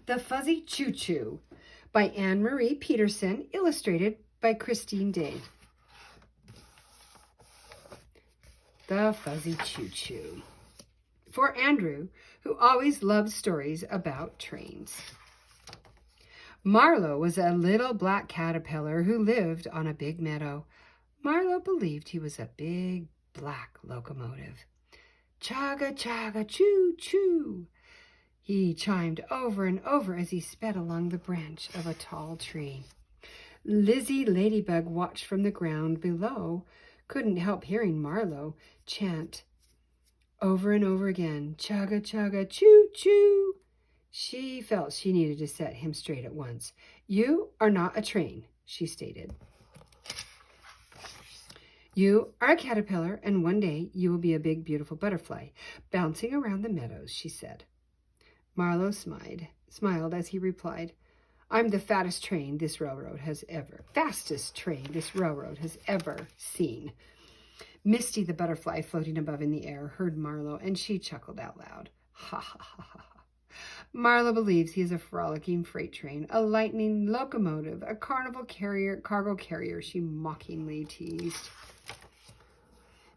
The Fuzzy Choo Choo by AnnMarie Petersen, illustrated by Kristine. The Fuzzy Choo Choo. For Andrew, who always loved stories about trains. Marlowe was a little black caterpillar who lived on a big meadow. Marlowe believed he was a big black locomotive. Chugga, chugga, choo, choo. He chimed over and over as he sped along the branch of a tall tree. Lizzie Ladybug watched from the ground below, couldn't help hearing Marlowe chant over and over again, chugga, chugga, choo, choo. She felt she needed to set him straight at once. You are not a train, she stated. You are a caterpillar, and one day you will be a big, beautiful butterfly, bouncing around the meadows, she said. Marlowe smiled as he replied, I'm the fastest train this railroad has ever seen. Misty the butterfly floating above in the air heard Marlowe, and she chuckled out loud. Ha ha ha ha. Marlowe believes he is a frolicking freight train, a lightning locomotive, a cargo carrier, she mockingly teased.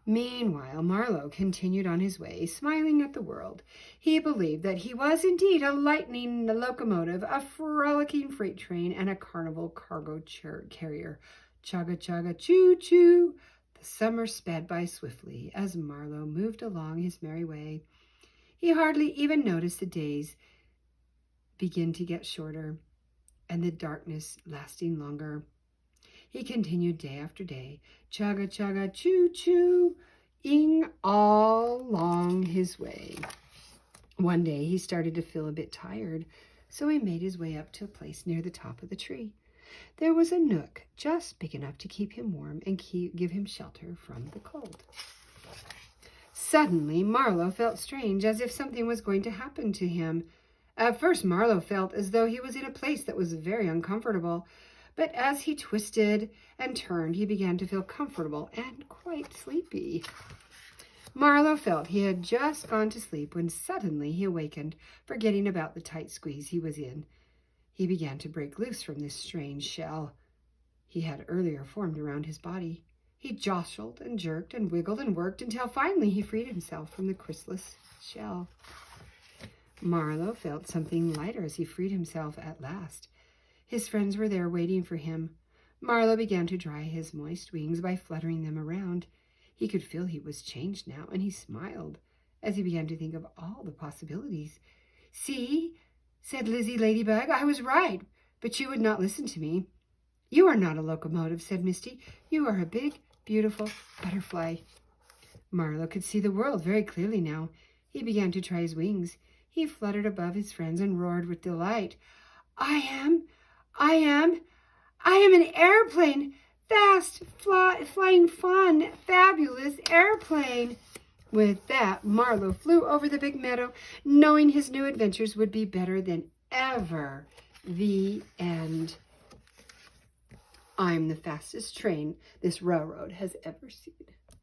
Meanwhile, Marlowe continued on his way, smiling at the world. He believed that he was indeed a lightning locomotive, a frolicking freight train, and a carnival cargo carrier. Chugga, chugga, choo, choo. The summer sped by swiftly as Marlowe moved along his merry way. He hardly even noticed the days begin to get shorter and the darkness lasting longer. He continued day after day, chugga, chugga, choo, choo, ing all along his way. One day he started to feel a bit tired, so he made his way up to a place near the top of the tree. There was a nook just big enough to keep him warm and give him shelter from the cold. Suddenly, Marlowe felt strange, as if something was going to happen to him. At first, Marlowe felt as though he was in a place that was very uncomfortable. But as he twisted and turned, he began to feel comfortable and quite sleepy. Marlowe felt he had just gone to sleep when suddenly he awakened, forgetting about the tight squeeze he was in. He began to break loose from this strange shell he had earlier formed around his body. He jostled and jerked and wiggled and worked until finally he freed himself from the chrysalis shell. Marlowe felt something lighter as he freed himself at last. His friends were there waiting for him. Marlowe began to dry his moist wings by fluttering them around. He could feel he was changed now, and he smiled as he began to think of all the possibilities. See, said Lizzie Ladybug, I was right, but you would not listen to me. You are not a locomotive, said Misty. You are a big, beautiful butterfly. Marlowe could see the world very clearly now. He began to try his wings. He fluttered above his friends and roared with delight. I am an airplane, fast, flying, fun, fabulous airplane. With that, Marlowe flew over the big meadow, knowing his new adventures would be better than ever. The end. I'm the fastest train this railroad has ever seen.